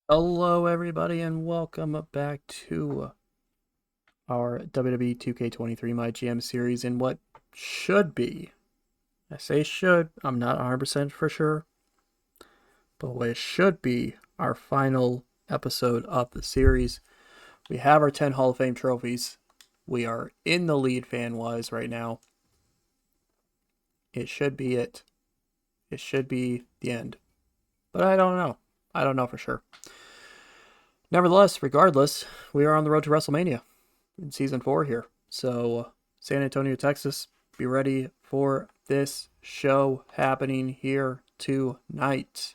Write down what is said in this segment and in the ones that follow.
Hello, everybody, and welcome back to our WWE 2K23 MyGM series in what should be, I say should, I'm not 100% for sure, but what it should be our final episode of the series. We have our 10 Hall of Fame trophies. We are in the lead fan-wise right now. It should be it. It should be the end. But I don't know. I don't know for sure. Nevertheless, regardless, we are on the road to WrestleMania in season 4 here. So, San Antonio, Texas, be ready for this show happening here tonight.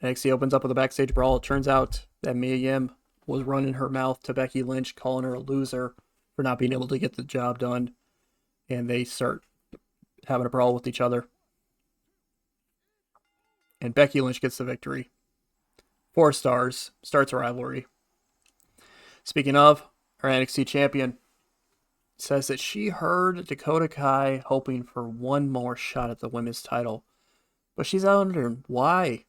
NXT opens up with a backstage brawl. It turns out that Mia Yim was running her mouth to Becky Lynch, calling her a loser for not being able to get the job done. And they start having a brawl with each other. And Becky Lynch gets the victory. 4 stars, starts a rivalry. Speaking of, our NXT champion says that she heard Dakota Kai hoping for one more shot at the women's title. But she's wondering why?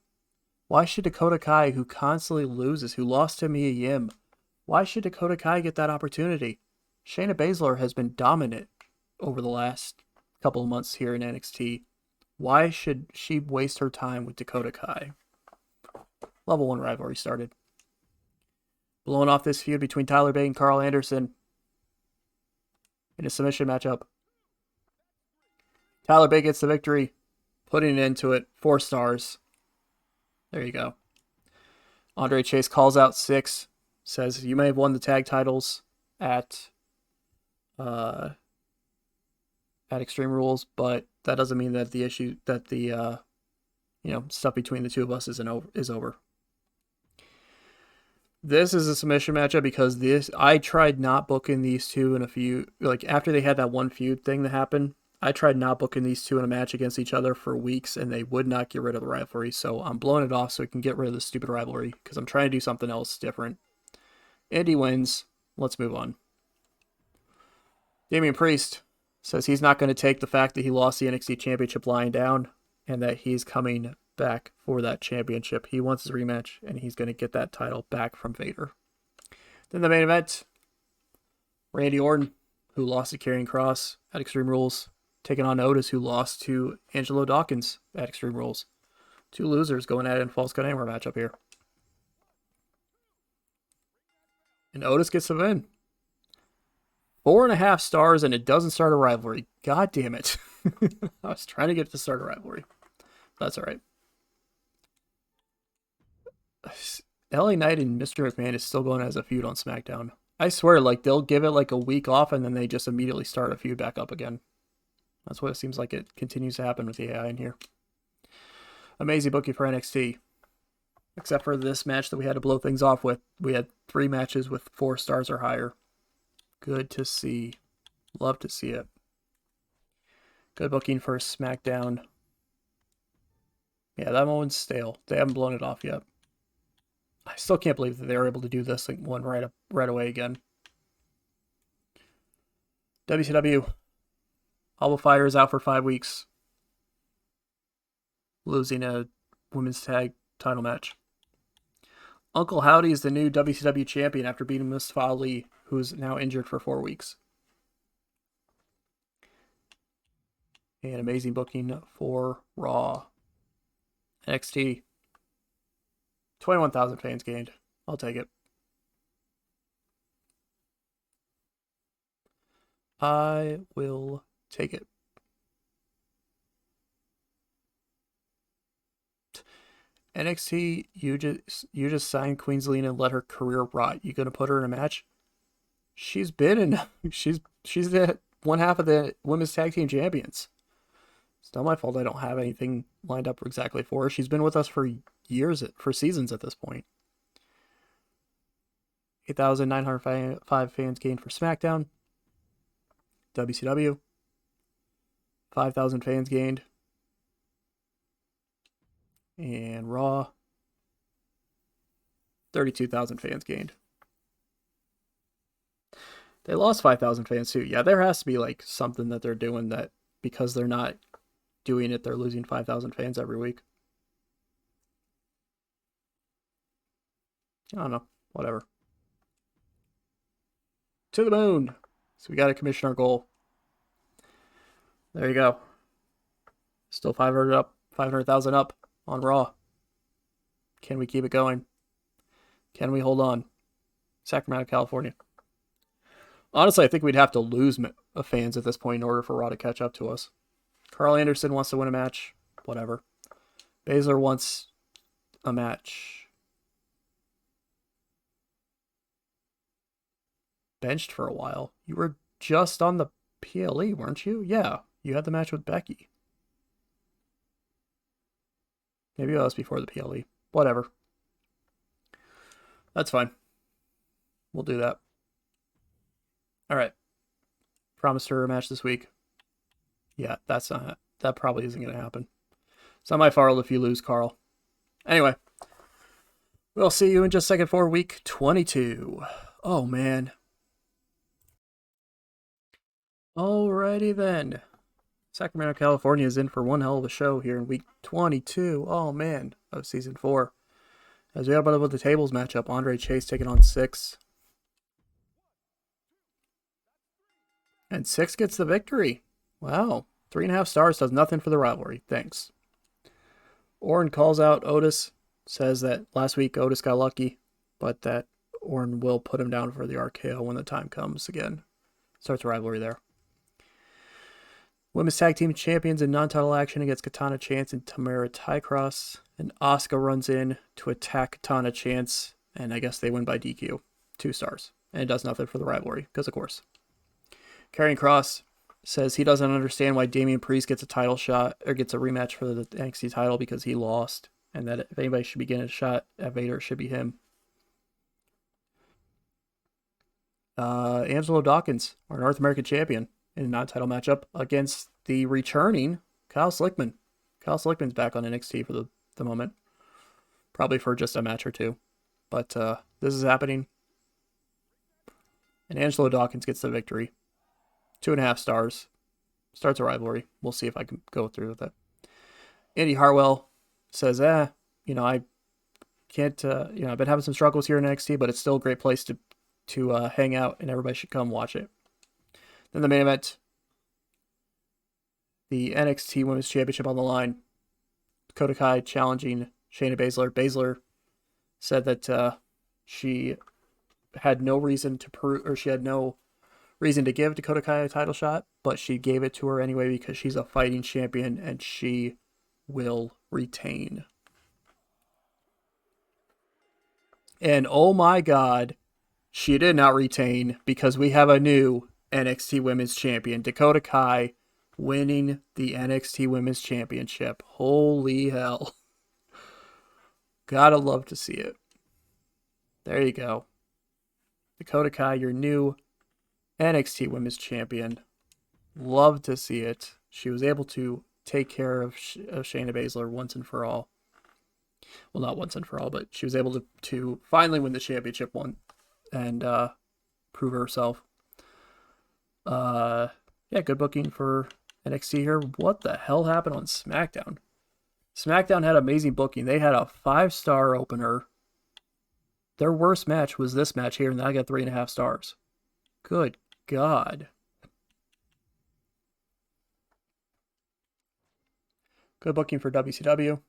Why should Dakota Kai, who constantly loses, who lost to Mia Yim, why should Dakota Kai get that opportunity? Shayna Baszler has been dominant over the last couple of months here in NXT. Why should she waste her time with Dakota Kai? Level 1 rivalry started. Blowing off this feud between Tyler Bate and Carl Anderson in a submission matchup. Tyler Bate gets the victory, putting it into it. 4 stars. There you go. Andre Chase calls out 6, says you may have won the tag titles at Extreme Rules, but that doesn't mean that the issue that the stuff between the two of us is over. This is a submission matchup because I tried not booking these two in a feud, like after they had that one feud thing that happened. I tried not booking these two in a match against each other for weeks, and they would not get rid of the rivalry. So I'm blowing it off so we can get rid of the stupid rivalry because I'm trying to do something else different. Indy wins. Let's move on. Damian Priest says he's not going to take the fact that he lost the NXT Championship lying down and that he's coming back for that championship. He wants his rematch, and he's going to get that title back from Vader. Then the main event, Randy Orton, who lost to Karrion Kross at Extreme Rules, taking on Otis, who lost to Angelo Dawkins at Extreme Rules. 2 losers going at it in False Count Anywhere matchup here. And Otis gets the win. 4.5 stars, and it doesn't start a rivalry. God damn it. I was trying to get it to start a rivalry. That's all right. LA Knight and Mr. McMahon is still going as a feud on SmackDown. I swear, like, they'll give it like a week off and then they just immediately start a feud back up again. That's what it seems like it continues to happen with the AI in here. Amazing booking for NXT. Except for this match that we had to blow things off with. We had 3 matches with 4 stars or higher. Good to see. Love to see it. Good booking for SmackDown. Yeah, that one's stale. They haven't blown it off yet. I still can't believe that they were able to do this one right away again. WCW. Alba Fire is out for 5 weeks, losing a women's tag title match. Uncle Howdy is the new WCW champion after beating Mustafa Ali, who is now injured for 4 weeks. And amazing booking for Raw. NXT. 21,000 fans gained. I'll take it. I will take it. NXT, you just signed Queen Zelina and let her career rot. You gonna put her in a match? She's been in. She's the one half of the women's tag team champions. It's not my fault I don't have anything lined up exactly for her. She's been with us for years, for seasons at this point. 8,905 fans gained for SmackDown. WCW. 5,000 fans gained. And Raw. 32,000 fans gained. They lost 5,000 fans too. Yeah, there has to be like something that they're doing that because they're not doing it, they're losing 5,000 fans every week. I don't know. Whatever. To the moon. So we got to commission our goal. There you go. Still 500 up, 500,000 up on Raw. Can we keep it going? Can we hold on? Sacramento, California. Honestly, I think we'd have to lose fans at this point in order for Raw to catch up to us. Carl Anderson wants to win a match. Whatever. Baszler wants a match. Benched for a while. You were just on the PLE, weren't you? Yeah, you had the match with Becky. Maybe that was before the PLE. Whatever. That's fine. We'll do that. All right. Promised her a match this week. Yeah, that probably isn't going to happen. It's not my fault if you lose, Carl. Anyway, we'll see you in just a second for week 22. Oh, man. Alrighty then. Sacramento, California is in for one hell of a show here in week 22. Oh, man, of season 4. As we have about the tables matchup, Andre Chase taking on Six. And Six gets the victory. Wow. 3.5 stars does nothing for the rivalry. Thanks. Orton calls out Otis. Says that last week Otis got lucky, but that Orton will put him down for the RKO when the time comes again. Starts a rivalry there. Women's Tag Team Champions in non-title action against Katana Chance and Tamara Tycross. And Asuka runs in to attack Katana Chance, and I guess they win by DQ. 2 stars. And it does nothing for the rivalry, because of course. Karrion Kross says he doesn't understand why Damian Priest gets a title shot, or gets a rematch for the NXT title because he lost, and that if anybody should be getting a shot at Vader, it should be him. Angelo Dawkins, our North American champion, in a non-title matchup against the returning Kyle Slickman. Kyle Slickman's back on NXT for the moment. Probably for just a match or two. But this is happening. And Angelo Dawkins gets the victory. 2.5 stars. Starts a rivalry. We'll see if I can go through with it. Andy Hartwell says, I can't, I've been having some struggles here in NXT, but it's still a great place to hang out, and everybody should come watch it. Then the main event, the NXT Women's Championship on the line. Dakota Kai challenging Shayna Baszler. Baszler said that she had no reason to give Dakota Kai a title shot, but she gave it to her anyway because she's a fighting champion and she will retain. And oh my God, she did not retain because we have a new NXT Women's Champion, Dakota Kai, winning the NXT Women's Championship. Holy hell. Gotta love to see it. There you go. Dakota Kai, your new NXT Women's Champion. Love to see it. She was able to take care of Shayna Baszler once and for all. Well, not once and for all, but she was able to finally win the championship and prove herself. Good booking for NXT here. What the hell happened on SmackDown? SmackDown had amazing booking. They had a 5-star opener. Their worst match was this match here, and I got 3.5 stars. Good God. Good booking for WCW.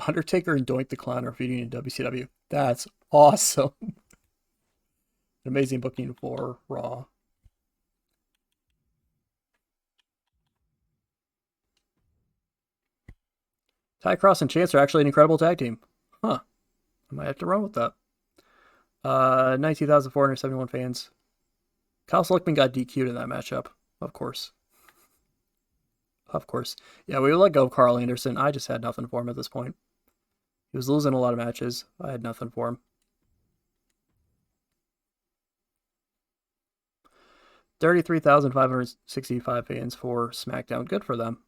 Undertaker and Doink the Clown are feuding in WCW. That's awesome. Amazing booking for Raw. Ty Cross and Chance are actually an incredible tag team. Huh. I might have to run with that. 19,471 fans. Kyle Slickman got DQ'd in that matchup. Of course. Of course. Yeah, we would let go of Carl Anderson. I just had nothing for him at this point. He was losing a lot of matches. I had nothing for him. 33,565 fans for SmackDown. Good for them.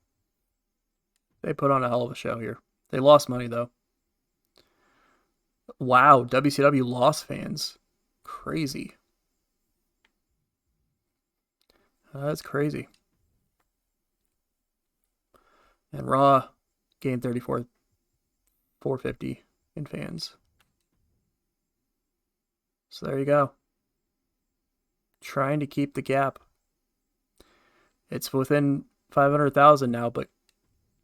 They put on a hell of a show here. They lost money, though. Wow, WCW lost fans. Crazy. That's crazy. And Raw gained 450 in fans. So there you go. Trying to keep the gap. It's within 500,000 now, but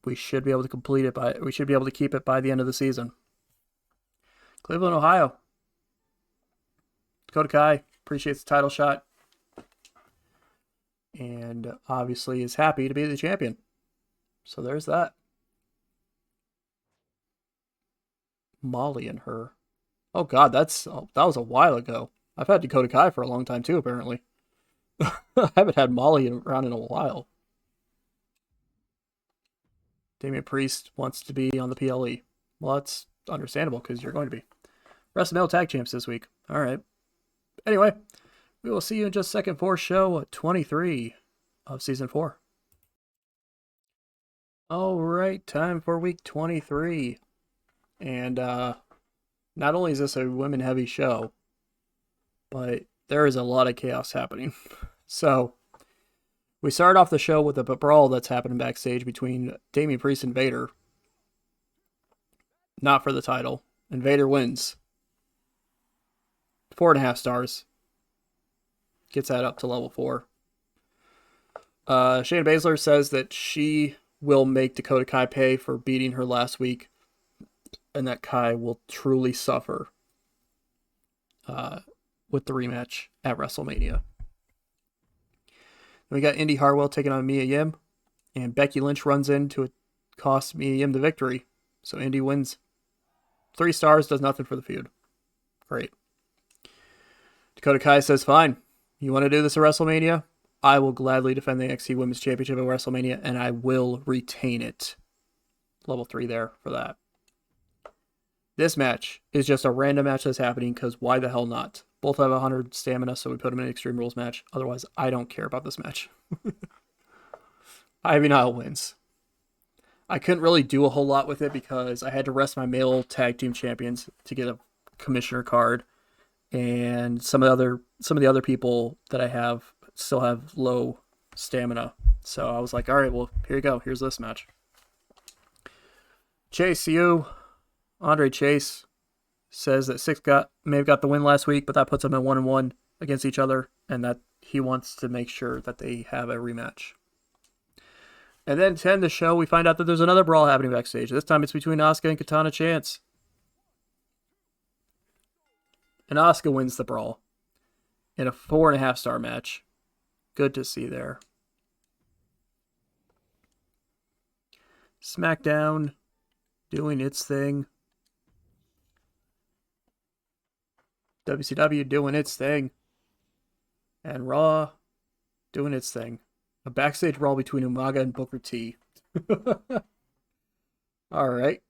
we should be able to complete it we should be able to keep it by the end of the season. Cleveland, Ohio. Dakota Kai appreciates the title shot and obviously is happy to be the champion. So there's that. Molly and her. Oh God, that was a while ago. I've had Dakota Kai for a long time too, apparently. I haven't had Molly around in a while. Damian Priest wants to be on the PLE. Well, that's understandable because you're going to be. WrestleMania Tag Champs this week. All right. Anyway, we will see you in just a second for show 23 of season 4. All right, time for week 23. And not only is this a women-heavy show, but there is a lot of chaos happening. So, we start off the show with a brawl that's happening backstage between Damian Priest and Vader. Not for the title. And Vader wins. 4.5 stars. Gets that up to level 4. Shayna Baszler says that she will make Dakota Kai pay for beating her last week. And that Kai will truly suffer with the rematch at WrestleMania. We got Indy Hartwell taking on Mia Yim. And Becky Lynch runs in to cost Mia Yim the victory. So Indy wins. 3 stars, does nothing for the feud. Great. Dakota Kai says, fine, you want to do this at WrestleMania? I will gladly defend the NXT Women's Championship at WrestleMania, and I will retain it. Level 3 there for that. This match is just a random match that's happening because why the hell not? Both have 100 stamina, so we put them in an Extreme Rules match. Otherwise, I don't care about this match. Ivy Nile wins. I couldn't really do a whole lot with it because I had to rest my male tag team champions to get a commissioner card. And some of the other people that I have still have low stamina. So I was like, all right, well, here you go. Here's this match. Chase U, Andre Chase, says that Six may have got the win last week, but that puts them at 1-1 against each other, and that he wants to make sure that they have a rematch. And then to end the show, we find out that there's another brawl happening backstage. This time it's between Asuka and Katana Chance. And Asuka wins the brawl in a 4.5 star match. Good to see there. SmackDown doing its thing. WCW doing its thing. And Raw doing its thing. A backstage brawl between Umaga and Booker T. Alright.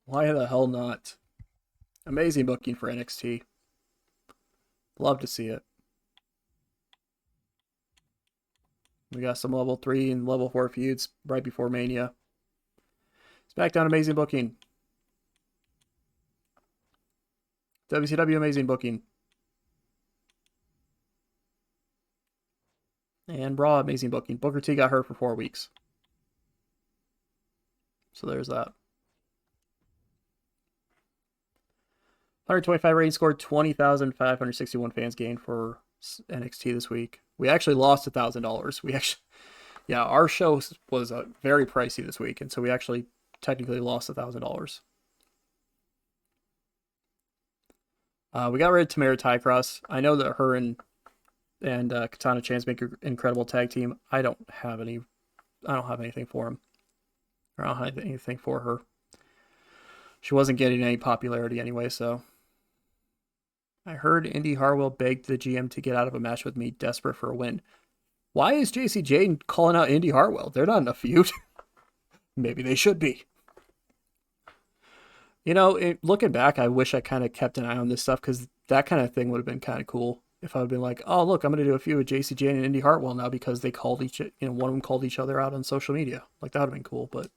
Why the hell not? Amazing booking for NXT. Love to see it. We got some level 3 and level 4 feuds right before Mania. SmackDown amazing booking. WCW amazing booking. And Raw amazing booking. Booker T got hurt for 4 weeks. So there's that. 125 rating score, 20,561 fans gained for NXT this week. We actually lost $1,000. Our show was very pricey this week, and so we actually technically lost $1,000. We got rid of Tamara Tycross. I know that her and Katana Chance make an incredible tag team. I don't have anything for him. Or I don't have anything for her. She wasn't getting any popularity anyway, so. I heard Indy Hartwell begged the GM to get out of a match with me, desperate for a win. Why is JC Jane calling out Indy Hartwell? They're not in a feud. Maybe they should be. You know, looking back, I wish I kind of kept an eye on this stuff because that kind of thing would have been kind of cool. If I had been like, oh, look, I'm going to do a feud with JC Jane and Indy Hartwell now because they called one of them called each other out on social media. Like, that would have been cool, but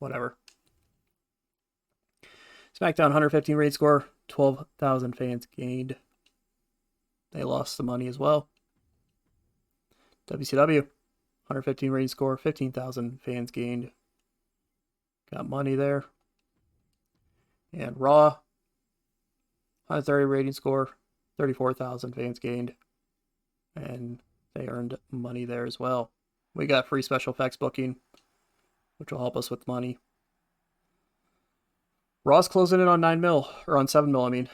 whatever. SmackDown 115 rating score, 12,000 fans gained. They lost some money as well. WCW 115 rating score, 15,000 fans gained. Got money there. And Raw, 130 rating score, 34,000 fans gained. And they earned money there as well. We got free special effects booking, which will help us with money. Raw's closing in on 9 mil, or on 7 mil, I mean.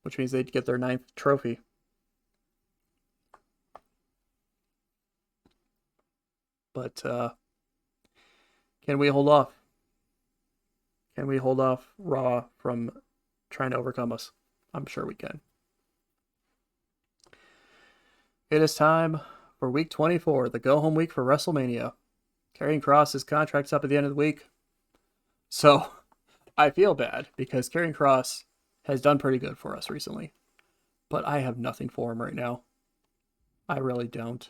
Which means they'd get their 9th trophy. But can we hold off? Can we hold off Raw from trying to overcome us? I'm sure we can. It is time for week 24, the go-home week for WrestleMania. Karrion Kross's contract's up at the end of the week. So I feel bad because Karrion Kross has done pretty good for us recently. But I have nothing for him right now. I really don't.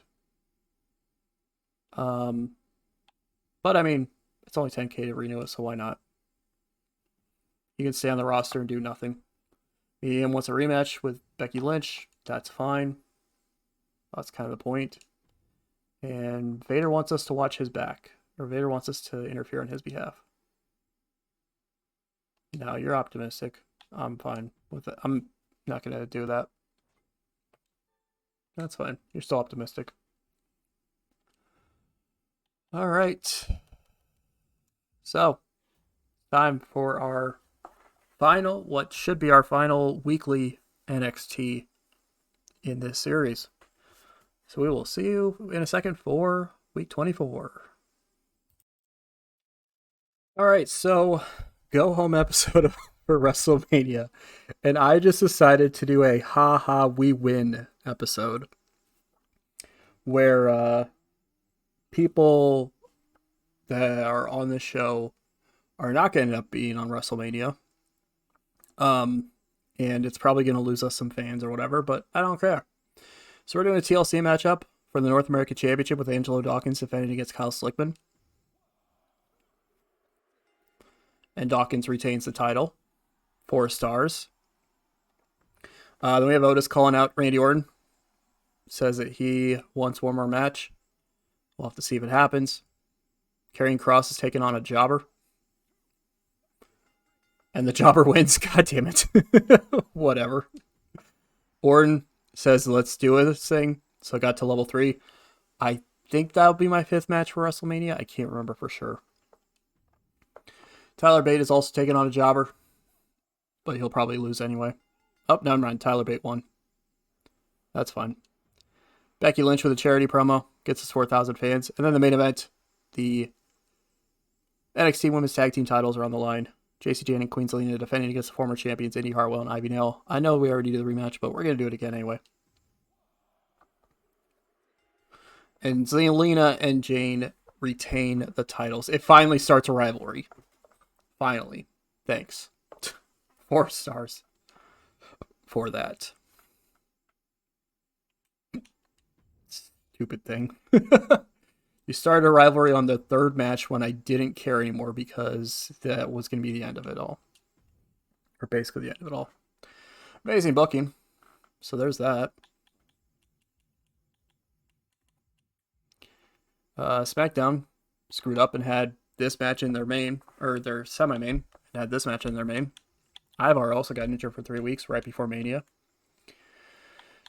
But I mean, it's only 10K to renew it, so why not? You can stay on the roster and do nothing. MyGM wants a rematch with Becky Lynch. That's fine. That's kind of the point. And Vader wants us to watch his back. Or Vader wants us to interfere on his behalf. No, you're optimistic. I'm fine with it. I'm not going to do that. That's fine. You're still optimistic. All right. So, time for our final, what should be our final weekly NXT in this series. So we will see you in a second for week 24. All right, so go home episode for WrestleMania. And I just decided to do a ha ha we win episode where people that are on the show are not going to end up being on WrestleMania. And it's probably going to lose us some fans or whatever, but I don't care. So we're doing a TLC matchup for the North American Championship with Angelo Dawkins defending against Kyle Slickman. And Dawkins retains the title. 4 stars. Then we have Otis calling out Randy Orton. Says that he wants one more match. We'll have to see if it happens. Karrion Kross is taking on a jobber. And the jobber wins. God damn it. Whatever. Orton says, let's do this thing. So I got to level 3. I think that'll be my 5th match for WrestleMania. I can't remember for sure. Tyler Bate is also taking on a jobber. But he'll probably lose anyway. Oh, never mind. Tyler Bate won. That's fine. Becky Lynch with a charity promo. Gets us 4,000 fans. And then the main event. The NXT Women's Tag Team titles are on the line. JC Jane and Queen Zelina defending against the former champions Indy Hartwell and Ivy Nell. I know we already did the rematch, but we're going to do it again anyway. And Zelina and Jane retain the titles. It finally starts a rivalry. Finally. Thanks. 4 stars for that. Stupid thing. You started a rivalry on the 3rd match when I didn't care anymore because that was going to be the end of it all. Or basically the end of it all. Amazing booking. So there's that. SmackDown screwed up and had this match in their main, or their semi-main, and had this match in their main. Ivar also got injured for 3 weeks right before Mania.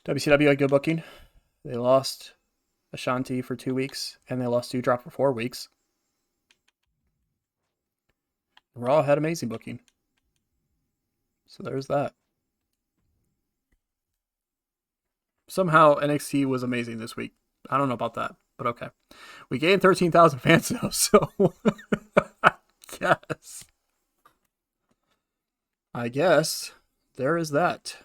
WCW had good booking. They lost Ashanti for 2 weeks, and they lost Doudrop for 4 weeks. Raw had amazing booking. So there's that. Somehow NXT was amazing this week. I don't know about that, but okay. We gained 13,000 fans though, so I guess there is that.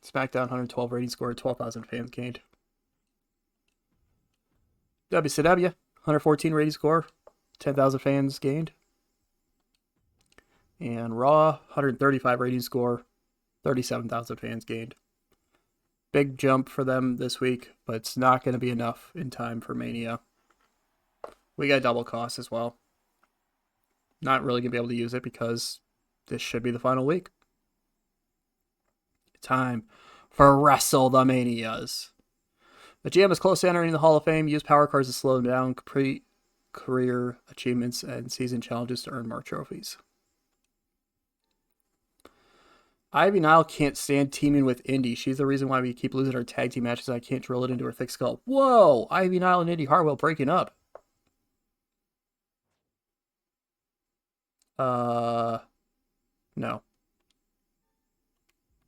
SmackDown 112 rating score, 12,000 fans gained. WCW 114 rating score, 10,000 fans gained. And Raw 135 rating score, 37,000 fans gained. Big jump for them this week, but it's not going to be enough in time for Mania. We got double costs as well. Not really going to be able to use it because this should be the final week. Time for WrestleManias. The GM is close to entering the Hall of Fame. Use power cards to slow them down. Complete career achievements and season challenges to earn more trophies. Ivy Nile can't stand teaming with Indy. She's the reason why we keep losing our tag team matches. I can't drill it into her thick skull. Whoa! Ivy Nile and Indy Hartwell breaking up. No.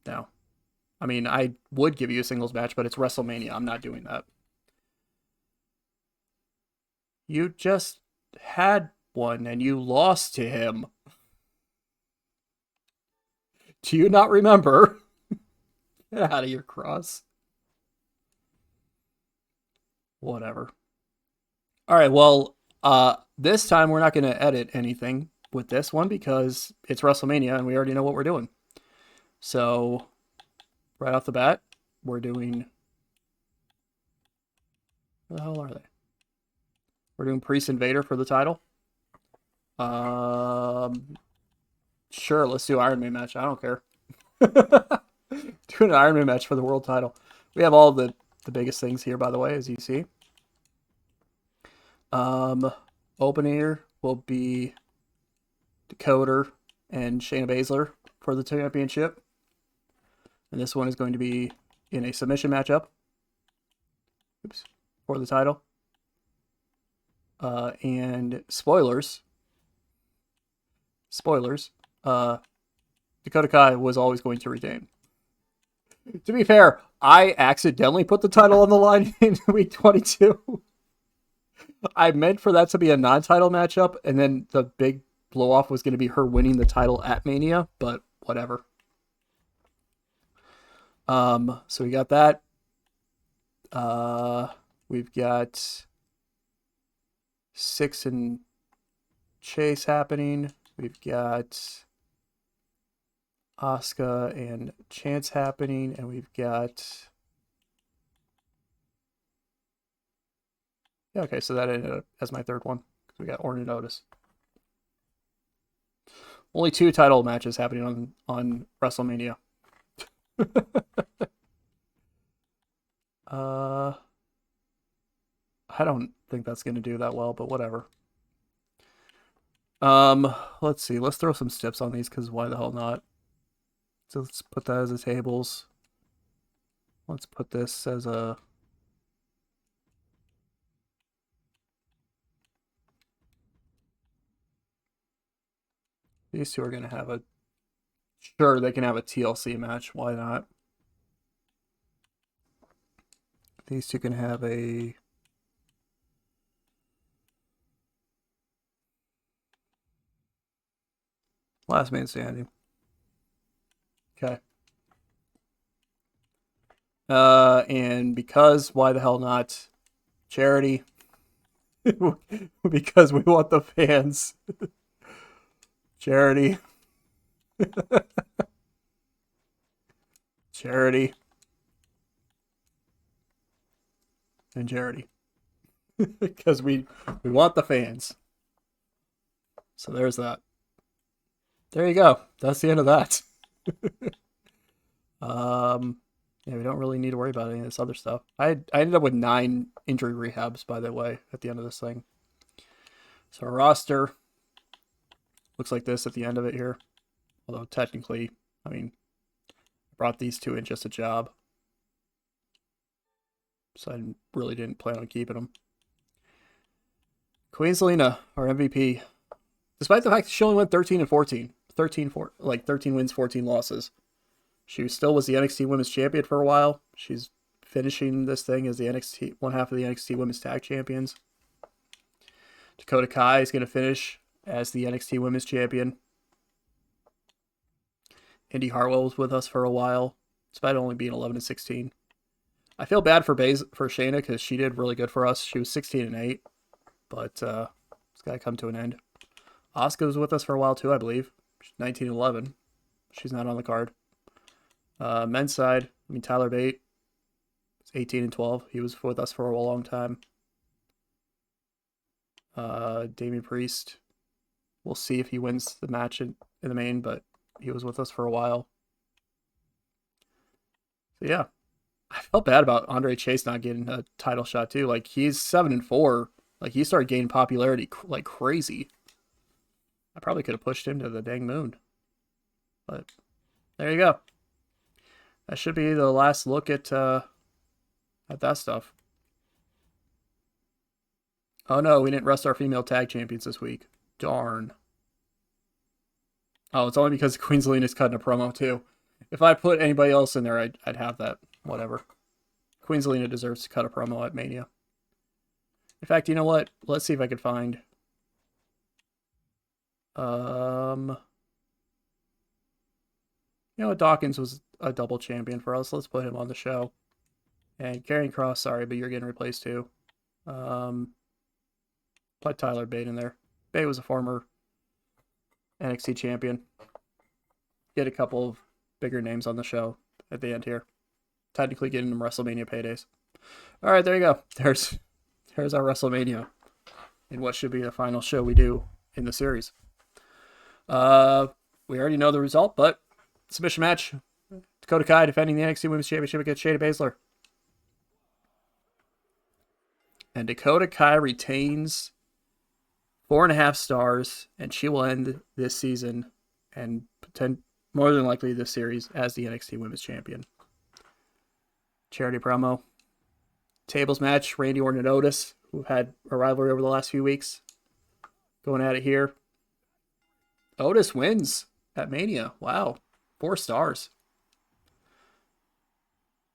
No. I mean, I would give you a singles match, but it's WrestleMania. I'm not doing that. You just had one and you lost to him. Do you not remember? Get out of your cross. Whatever. All right, well, this time we're not going to edit anything with this one because it's WrestleMania and we already know what we're doing. So, right off the bat, we're doing... Where the hell are they? We're doing Priest and Vader for the title. Sure, let's do Iron Man match. I don't care. Doing an Iron Man match for the world title. We have all the biggest things here, by the way, as you see. Opener will be Dakota and Shayna Baszler for the championship. And this one is going to be in a submission matchup. Oops. For the title. And spoilers. Dakota Kai was always going to retain. To be fair, I accidentally put the title on the line in week 22. I meant for that to be a non-title matchup, and then the big blow-off was going to be her winning the title at Mania, but whatever. So we got that. We've got Six and Chase happening. We've got Asuka and Chance happening, and we've got... Yeah, okay, so that ended up as my third one. We got Orton and Otis. Only 2 title matches happening on WrestleMania. I don't think that's going to do that well, but whatever. Let's see. Let's throw some steps on these, because why the hell not? So let's put that as a tables. Let's put this as a... These two are going to have a... Sure, they can have a TLC match. Why not? These two can have a... Last man standing. Okay. And because, why the hell not? Charity. Because we want the fans. Charity. Charity. And charity. Because we want the fans. So there's that. There you go. That's the end of that. Yeah, we don't really need to worry about any of this other stuff. I ended up with 9 injury rehabs, by the way, at the end of this thing. So our roster looks like this at the end of it here. Although technically, I mean, I brought these 2 in just a job. So I really didn't plan on keeping them. Queen Zelina, our MVP. Despite the fact that she only went 13 and 14. 13 wins, 14 losses. She still was the NXT Women's Champion for a while. She's finishing this thing as the NXT, one half of the NXT Women's Tag Champions. Dakota Kai is going to finish as the NXT Women's Champion. Indy Hartwell was with us for a while, despite only being 11 and 16. I feel bad for Shayna because she did really good for us. She was 16 and 8, but it's got to come to an end. Asuka was with us for a while too, I believe. She's 19 and 11. She's not on the card. Men's side, I mean, Tyler Bate is 18 and 12. He was with us for a long time. Damian Priest, we'll see if he wins the match in the main, but he was with us for a while. So yeah, I felt bad about Andre Chase not getting a title shot too. Like he's 7-4. Like he started gaining popularity like crazy. I probably could have pushed him to the dang moon. But there you go. That should be the last look at that stuff. Oh no, we didn't rest our female tag champions this week. Darn. Oh, it's only because Queen Zelina's cutting a promo too. If I put anybody else in there, I'd have that. Whatever. Queen Zelina deserves to cut a promo at Mania. In fact, you know what? Let's see if I can find. You know what? Dawkins was a double champion for us. Let's put him on the show. And Karrion Kross, sorry, but you're getting replaced too. Put Tyler Bate in there. Bate was a former NXT champion. Get a couple of bigger names on the show at the end here. Technically getting them WrestleMania paydays. All right, there you go. There's our WrestleMania in what should be the final show we do in the series. We already know the result, but submission match. Dakota Kai defending the NXT Women's Championship against Shayna Baszler. And Dakota Kai retains 4.5 stars, and she will end this season and more than likely this series as the NXT Women's Champion. Charity promo. Tables match, Randy Orton and Otis, who had a rivalry over the last few weeks. Going at it here. Otis wins at Mania. Wow. 4 stars.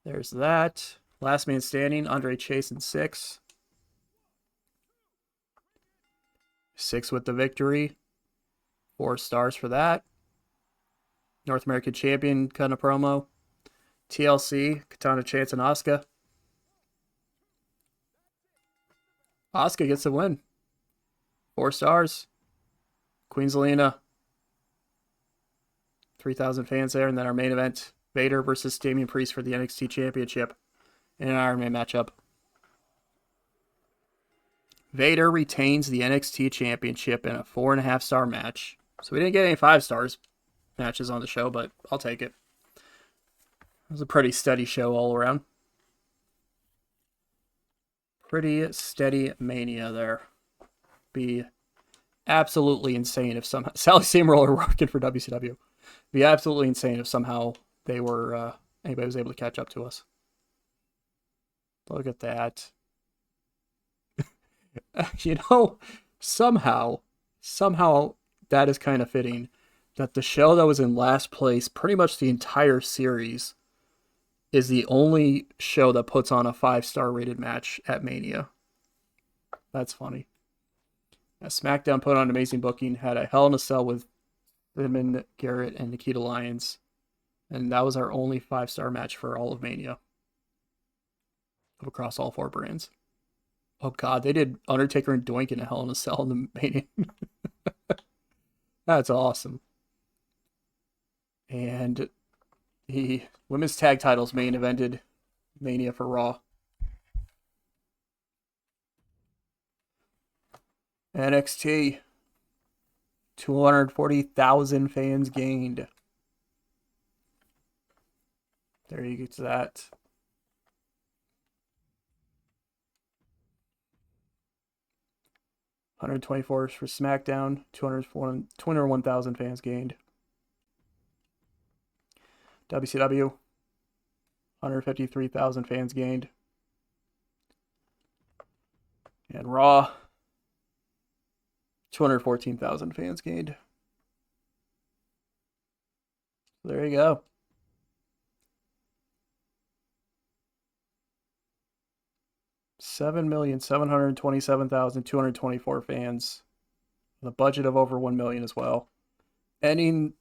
There's that. Last man standing, Andre Chase in 6. 6 with the victory. 4 stars for that. North American Champion cutting a promo. TLC, Katana Chance and Asuka. Asuka gets the win. 4 stars. Queen Zelina. 3,000 fans there. And then our main event, Vader versus Damian Priest for the NXT Championship in an Iron Man matchup. Vader retains the NXT Championship in a 4.5 star match. So we didn't get any 5 stars matches on the show, but I'll take it. It was a pretty steady show all around. Pretty steady Mania there. Be absolutely insane if somehow Sally Steamroller working for WCW. Be absolutely insane if somehow they were anybody was able to catch up to us. Look at that. You know, somehow that is kind of fitting that the show that was in last place pretty much the entire series is the only show that puts on a 5-star rated match at Mania. That's funny. SmackDown put on amazing booking, had a Hell in a Cell with Cinnamon Garrett and Nikita Lyons, and that was our only 5-star match for all of Mania across all 4 brands. Oh god, they did Undertaker and Doink in a Hell in a Cell in the Mania. That's awesome. And the women's tag titles main evented Mania for Raw. NXT, 240,000 fans gained. There you get to that. $124 for SmackDown, 201,000 fans gained. WCW, 153,000 fans gained. And Raw, 214,000 fans gained. There you go. $7,727,224 fans. With a budget of over $1 million as well. Ending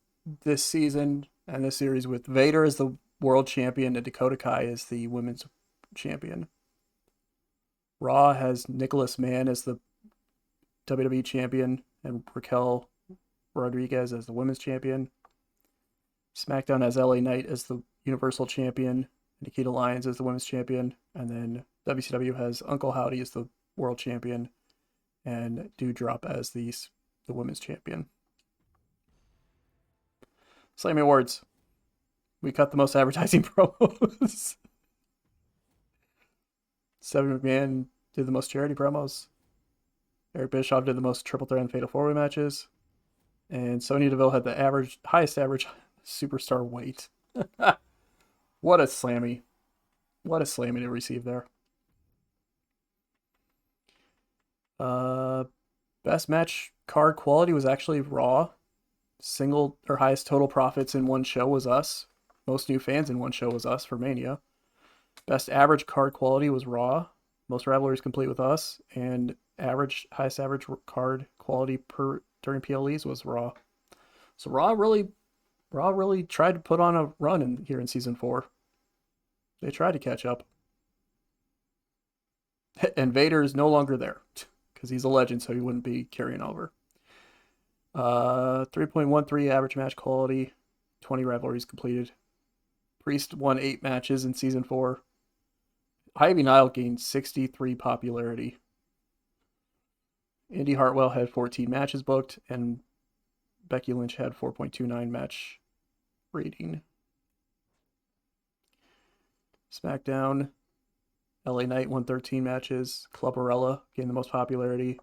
this season and this series with Vader as the world champion and Dakota Kai as the women's champion. Raw has Nicholas Mann as the WWE champion and Raquel Rodriguez as the women's champion. SmackDown has LA Knight as the Universal champion, Nikita Lyons as the women's champion, and then WCW has Uncle Howdy as the world champion and Doudrop as the women's champion. Slammy Awards. We cut the most advertising promos. Stephanie McMahon did the most charity promos. Eric Bischoff did the most triple threat and fatal four-way matches. And Sonya Deville had the highest average superstar weight. What a slammy. What a slammy to receive there. Best match card quality was actually Raw. Single or highest total profits in one show was us. Most new fans in one show was us for Mania. Best average card quality was Raw. Most rivalries complete with us. And highest average card quality during PLEs was Raw. So Raw really tried to put on a run here in season 4. They tried to catch up. And Vader is no longer there because he's a legend, so he wouldn't be carrying over. 3.13 average match quality, 20 rivalries completed. Priest won 8 matches in season 4. Ivy Nile gained 63 popularity. Indy Hartwell had 14 matches booked, and Becky Lynch had 4.29 match rating. SmackDown, LA Knight won 13 matches. Clubberella gained the most popularity.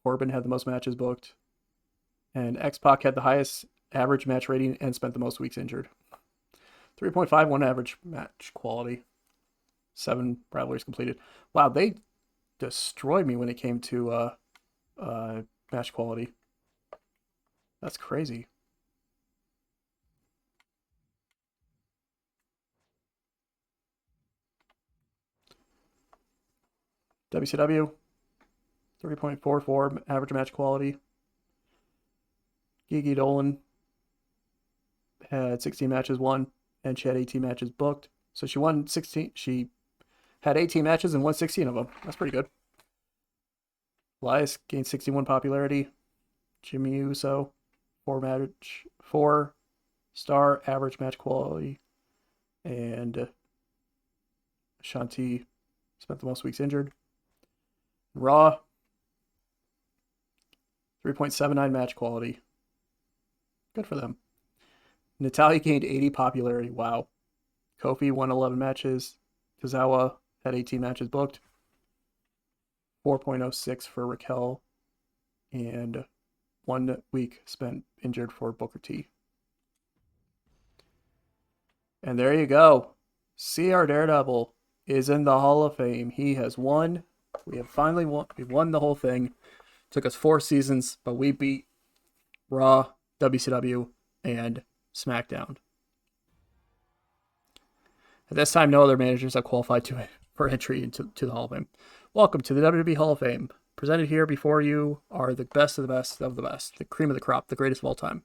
Corbin had the most matches booked. And X-Pac had the highest average match rating and spent the most weeks injured. 3.51 average match quality. 7 rivalries completed. Wow, they destroyed me when it came to match quality. That's crazy. WCW, 3.44 average match quality. Gigi Dolan had 16 matches won, and she had 18 matches booked. So she won 16. She had 18 matches and won 16 of them. That's pretty good. Elias gained 61 popularity. Jimmy Uso, 4-star average match quality. And Shanti spent the most weeks injured. Raw, 3.79 match quality. Good for them. Natalya gained 80 popularity. Wow. Kofi won 11 matches. Tozawa had 18 matches booked. 4.06 for Raquel. And 1 week spent injured for Booker T. And there you go. CR Daredevil is in the Hall of Fame. He has won. We have finally won. We won the whole thing. Took us 4 seasons, but we beat Raw, WCW, and SmackDown. At this time, no other managers have qualified for entry into the Hall of Fame. Welcome to the WWE Hall of Fame. Presented here before you are the best of the best of the best, the cream of the crop, the greatest of all time.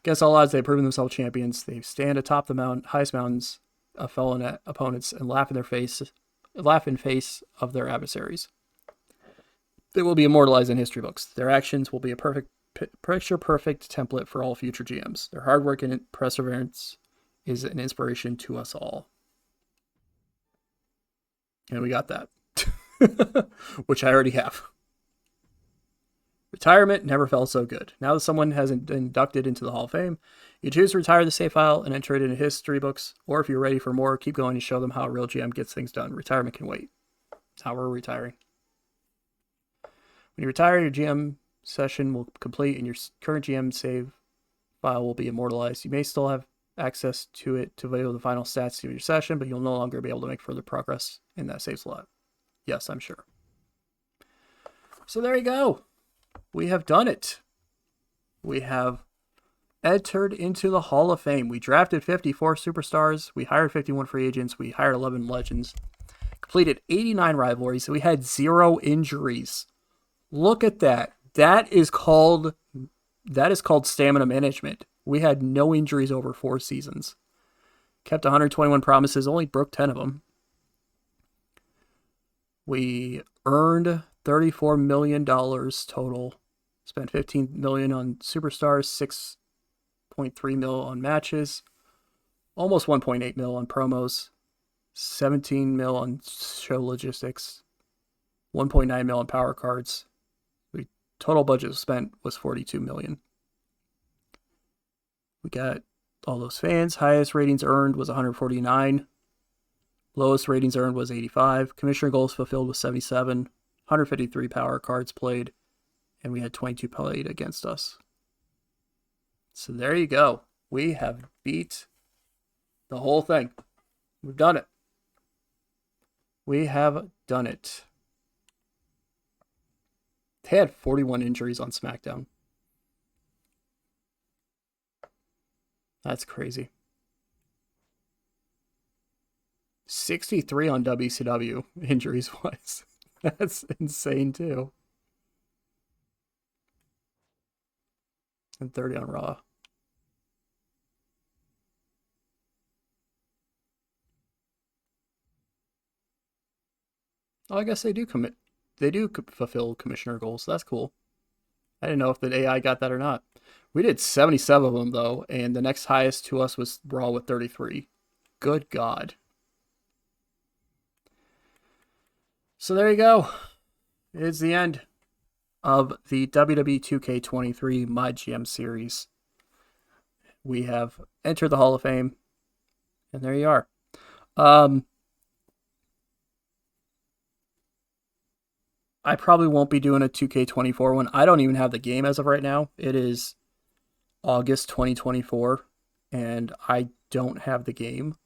Against all odds, they've proven themselves champions. They stand atop the highest mountains of fellow opponents and laugh in face of their adversaries. They will be immortalized in history books. Their actions will be a picture-perfect template for all future GMs. Their hard work and perseverance is an inspiration to us all. And we got that. Which I already have. Retirement never felt so good. Now that someone has been inducted into the Hall of Fame, you choose to retire the save file and enter it into history books, or if you're ready for more, keep going and show them how a real GM gets things done. Retirement can wait. That's how we're retiring. When you retire, your GM session will complete and your current GM save file will be immortalized. You may still have access to it to view the final stats of your session, but you'll no longer be able to make further progress in that save slot. Yes, I'm sure. So there you go. We have done it. We have entered into the Hall of Fame. We drafted 54 superstars. We hired 51 free agents. We hired 11 legends. Completed 89 rivalries. We had 0 injuries. Look at that. That is called stamina management. We had no injuries over 4 seasons. Kept 121 promises. Only broke 10 of them. We earned $34 million total. Spent $15 million on superstars, $6.3 million on matches, almost $1.8 million on promos, $17 million on show logistics, $1.9 million on power cards. The total budget spent was $42 million. We got all those fans. Highest ratings earned was 149. Lowest ratings earned was 85. Commissioner goals fulfilled was 77. 153 power cards played. And we had 22 played against us. So there you go. We have beat the whole thing. We've done it. We have done it. They had 41 injuries on SmackDown. That's crazy. 63 on WCW injuries-wise. That's insane, too. And 30 on Raw. Oh, I guess they do commit. They do fulfill commissioner goals. So that's cool. I didn't know if the AI got that or not. We did 77 of them, though, and the next highest to us was Raw with 33. Good God. So there you go. It is the end of the WWE 2K23 MyGM series. We have entered the Hall of Fame, and there you are. I probably won't be doing a 2K24 one. I don't even have the game as of right now. It is August 2024, and I don't have the game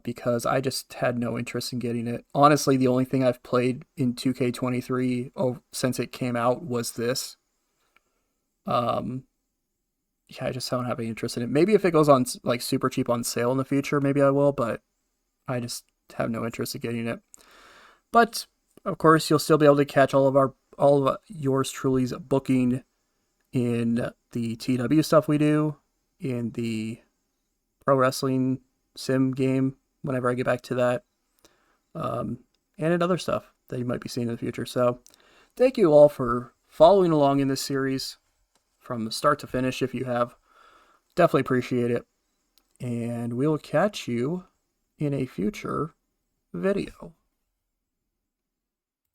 because I just had no interest in getting it. Honestly, the only thing I've played in 2K23 since it came out was this. Yeah, I just don't have any interest in it. Maybe if it goes on like super cheap on sale in the future, maybe I will, but I just have no interest in getting it. But of course, you'll still be able to catch all of yours truly's booking in the TW stuff we do, in the pro wrestling sim game whenever I get back to that, and in other stuff that you might be seeing in the future. So thank you all for following along in this series from start to finish. If you have, definitely appreciate it. And we'll catch you in a future video.